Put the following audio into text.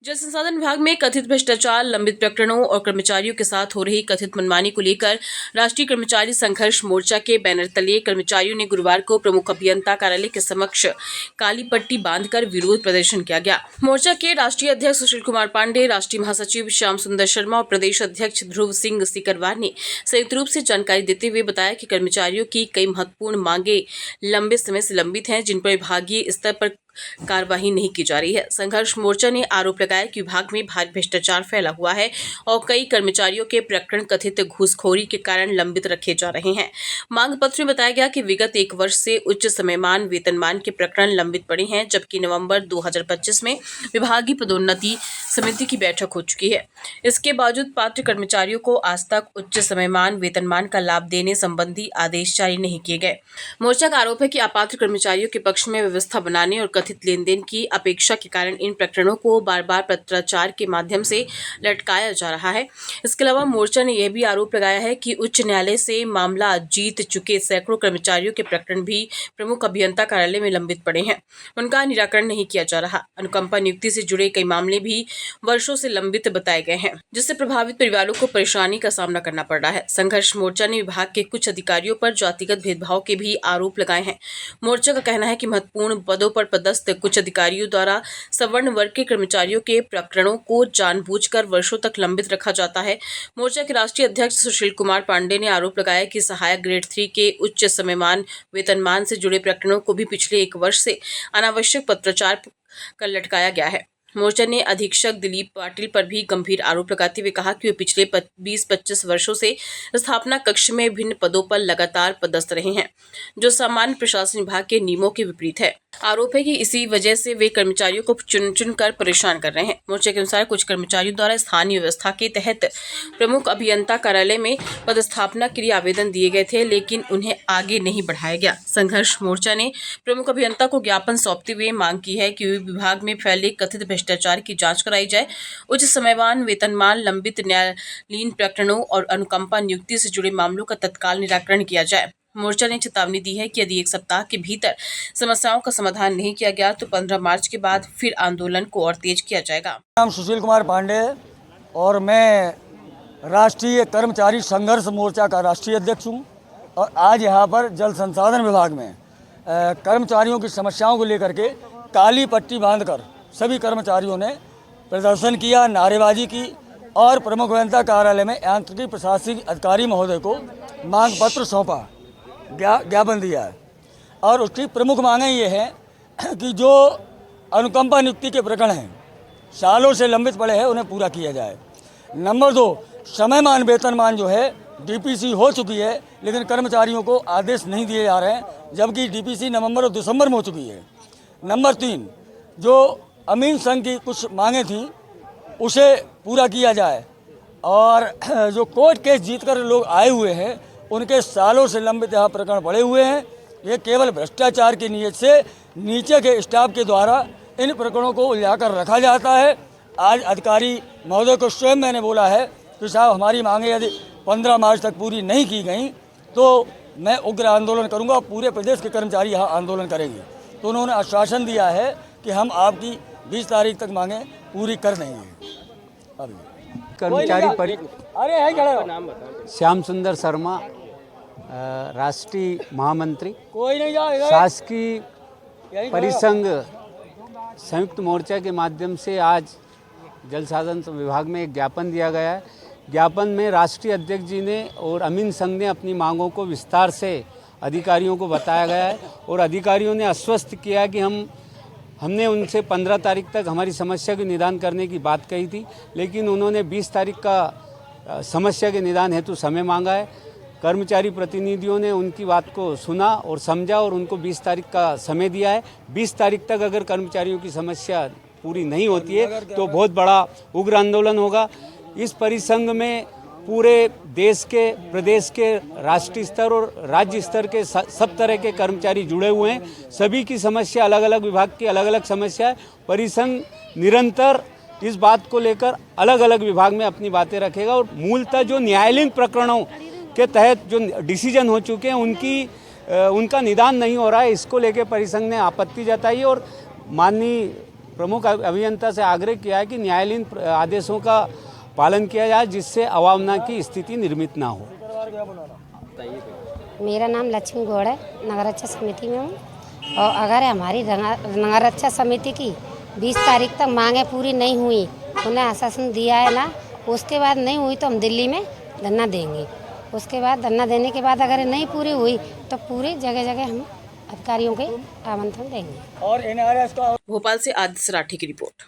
जल संसाधन विभाग में कथित भ्रष्टाचार, लंबित प्रकरणों और कर्मचारियों के साथ हो रही कथित मनमानी को लेकर राष्ट्रीय कर्मचारी संघर्ष मोर्चा के बैनर तले कर्मचारियों ने गुरुवार को प्रमुख अभियंता कार्यालय के समक्ष काली पट्टी बांधकर विरोध प्रदर्शन किया गया। मोर्चा के राष्ट्रीय अध्यक्ष सुशील कुमार पांडे, राष्ट्रीय महासचिव श्याम सुंदर शर्मा और प्रदेश अध्यक्ष ध्रुव सिंह सिकरवार ने संयुक्त रूप से जानकारी देते हुए बताया कि कर्मचारियों की कई महत्वपूर्ण मांगे लंबे समय से लंबित हैं, जिन पर विभागीय स्तर पर कार्रवाई नहीं की जा रही है। संघर्ष मोर्चा ने आरोप लगाया कि विभाग में भारी भ्रष्टाचार फैला हुआ है और कई कर्मचारियों के प्रकरण कथित घूसखोरी के कारण लंबित रखे जा रहे हैं। मांग पत्र में बताया गया कि विगत 1 वर्ष से उच्च समयमान वेतनमान के प्रकरण लंबित पड़े हैं, जबकि नवंबर 2025 में विभागीय पदोन्नति समिति की बैठक हो चुकी है। इसके बावजूद पात्र कर्मचारियों को आज तक उच्च समयमान वेतनमान का लाभ देने संबंधी आदेश जारी नहीं किए गए। मोर्चा का आरोप है कि अपात्र कर्मचारियों के पक्ष में व्यवस्था बनाने और कथित लेन देन की अपेक्षा के कारण इन प्रकरणों को बार बार पत्राचार के माध्यम से लटकाया जा रहा है। इसके अलावा मोर्चा ने यह भी आरोप लगाया है कि उच्च न्यायालय से मामला जीत चुके सैकड़ों कर्मचारियों के प्रकरण भी प्रमुख अभियंता कार्यालय में लंबित पड़े हैं, उनका निराकरण नहीं किया जा रहा। अनुकंपा नियुक्ति से जुड़े कई मामले भी वर्षों से लंबित बताए गए हैं, जिससे प्रभावित परिवारों को परेशानी का सामना करना पड़ रहा है। संघर्ष मोर्चा ने विभाग के कुछ अधिकारियों पर जातिगत भेदभाव के भी आरोप लगाए हैं। मोर्चा का कहना है कि महत्वपूर्ण पदों पर पदस्थ कुछ अधिकारियों द्वारा सवर्ण वर्ग के कर्मचारियों के प्रकरणों को जानबूझकर वर्षों तक लंबित रखा जाता है। मोर्चा के राष्ट्रीय अध्यक्ष सुशील कुमार पांडे ने आरोप लगाया कि सहायक ग्रेड 3 के उच्च समयमान वेतनमान से जुड़े प्रकरणों को भी पिछले 1 वर्ष से अनावश्यक पत्राचार कर लटकाया गया है। मोर्चा ने अधीक्षक दिलीप पाटिल पर भी गंभीर आरोप लगाते हुए कहा कि वे पिछले 20-25 वर्षों से स्थापना कक्ष में विभिन्न पदों पर लगातार पदस्थ रहे हैं, जो सामान्य प्रशासन विभाग के नियमों के विपरीत है। आरोप है कि इसी वजह से वे कर्मचारियों को चुन कर परेशान कर रहे हैं। मोर्चे के अनुसार कुछ कर्मचारियों द्वारा स्थानीय व्यवस्था के तहत प्रमुख अभियंता कार्यालय में पदस्थापना के लिए आवेदन दिए गए थे, लेकिन उन्हें आगे नहीं बढ़ाया गया। संघर्ष मोर्चा ने प्रमुख अभियंता को ज्ञापन सौंपते हुए मांग की है कि विभाग में फैले कथित भ्रष्टाचार की जांच कराई जाए, उच्च समयमान वेतनमान, लंबित न्यायालयीन प्रकरणों और अनुकंपा नियुक्ति से जुड़े मामलों का तत्काल निराकरण किया जाए। मोर्चा ने चेतावनी दी है कि यदि 1 सप्ताह के भीतर समस्याओं का समाधान नहीं किया गया तो 15 मार्च के बाद फिर आंदोलन को और तेज किया जाएगा। नाम सुशील कुमार पांडे और मैं राष्ट्रीय कर्मचारी संघर्ष मोर्चा का राष्ट्रीय अध्यक्ष हूँ और आज यहाँ पर जल संसाधन विभाग में कर्मचारियों की समस्याओं को लेकर के काली पट्टी बांधकर सभी कर्मचारियों ने प्रदर्शन किया, नारेबाजी की और प्रमुख अभियंता कार्यालय में यांत्रिकी प्रशासनिक अधिकारी महोदय को मांग पत्र सौंपा, ज्ञापन दिया है। और उसकी प्रमुख मांगें ये हैं कि जो अनुकंपा नियुक्ति के प्रकरण हैं सालों से लंबित पड़े हैं उन्हें पूरा किया जाए। नंबर 2, समयमान वेतनमान जो है डीपीसी हो चुकी है, लेकिन कर्मचारियों को आदेश नहीं दिए जा रहे हैं, जबकि डीपीसी नवंबर और दिसंबर में हो चुकी है। नंबर 3, जो अमीन संघ की कुछ मांगें थीं उसे पूरा किया जाए और जो कोर्ट केस जीतकर लोग आए हुए हैं उनके सालों से लंबित यहाँ प्रकरण पड़े हुए हैं। ये केवल भ्रष्टाचार की नीयत से नीचे के स्टाफ के द्वारा इन प्रकरणों को उलझाकर रखा जाता है। आज अधिकारी महोदय को स्वयं मैंने बोला है कि साहब हमारी मांगें यदि 15 मार्च तक पूरी नहीं की गई तो मैं उग्र आंदोलन करूंगा, पूरे प्रदेश के कर्मचारी यहाँ आंदोलन करेंगे। तो उन्होंने आश्वासन दिया है कि हम आपकी 20 तारीख तक मांगें पूरी कर देंगे। कर्मचारी श्याम सुंदर शर्मा, राष्ट्रीय महामंत्री, शासकीय परिसंघ संयुक्त मोर्चा के माध्यम से आज जल संसाधन विभाग में एक ज्ञापन दिया गया है। ज्ञापन में राष्ट्रीय अध्यक्ष जी ने और अमीन संघ ने अपनी मांगों को विस्तार से अधिकारियों को बताया गया है और अधिकारियों ने आश्वस्त किया कि हमने उनसे 15 तारीख तक हमारी समस्या के निदान करने की बात कही थी, लेकिन उन्होंने 20 तारीख का समस्या के निदान हेतु समय मांगा है। कर्मचारी प्रतिनिधियों ने उनकी बात को सुना और समझा और उनको 20 तारीख का समय दिया है। 20 तारीख तक अगर कर्मचारियों की समस्या पूरी नहीं होती है तो बहुत बड़ा उग्र आंदोलन होगा। इस परिसंघ में पूरे देश के, प्रदेश के, राष्ट्रीय स्तर और राज्य स्तर के सब तरह के कर्मचारी जुड़े हुए हैं। सभी की समस्या अलग अलग विभाग की अलग अलग समस्या है। परिसंघ निरंतर इस बात को लेकर अलग अलग विभाग में अपनी बातें रखेगा और मूलतः जो न्यायालयीन प्रकरणों के तहत जो डिसीजन हो चुके हैं उनका निदान नहीं हो रहा है, इसको लेकर परिसंघ ने आपत्ति जताई और माननीय प्रमुख अभियंता से आग्रह किया है कि न्यायालयीन आदेशों का पालन किया जाए, जिससे अवमानना की स्थिति निर्मित ना हो। मेरा नाम लक्ष्मी गौड़ है, नगर रक्षा समिति में हूँ। और अगर हमारी नगर रक्षा समिति की 20 तारीख तक मांगें पूरी नहीं हुई, उन्हें आश्वासन दिया है ना, उसके बाद नहीं हुई तो हम दिल्ली में धरना देंगे। उसके बाद धरना देने के बाद अगर नहीं पूरी हुई तो पूरी जगह जगह हम अधिकारियों के आमंत्रण देंगे। और NRS का भोपाल से आदित्य राठी की रिपोर्ट।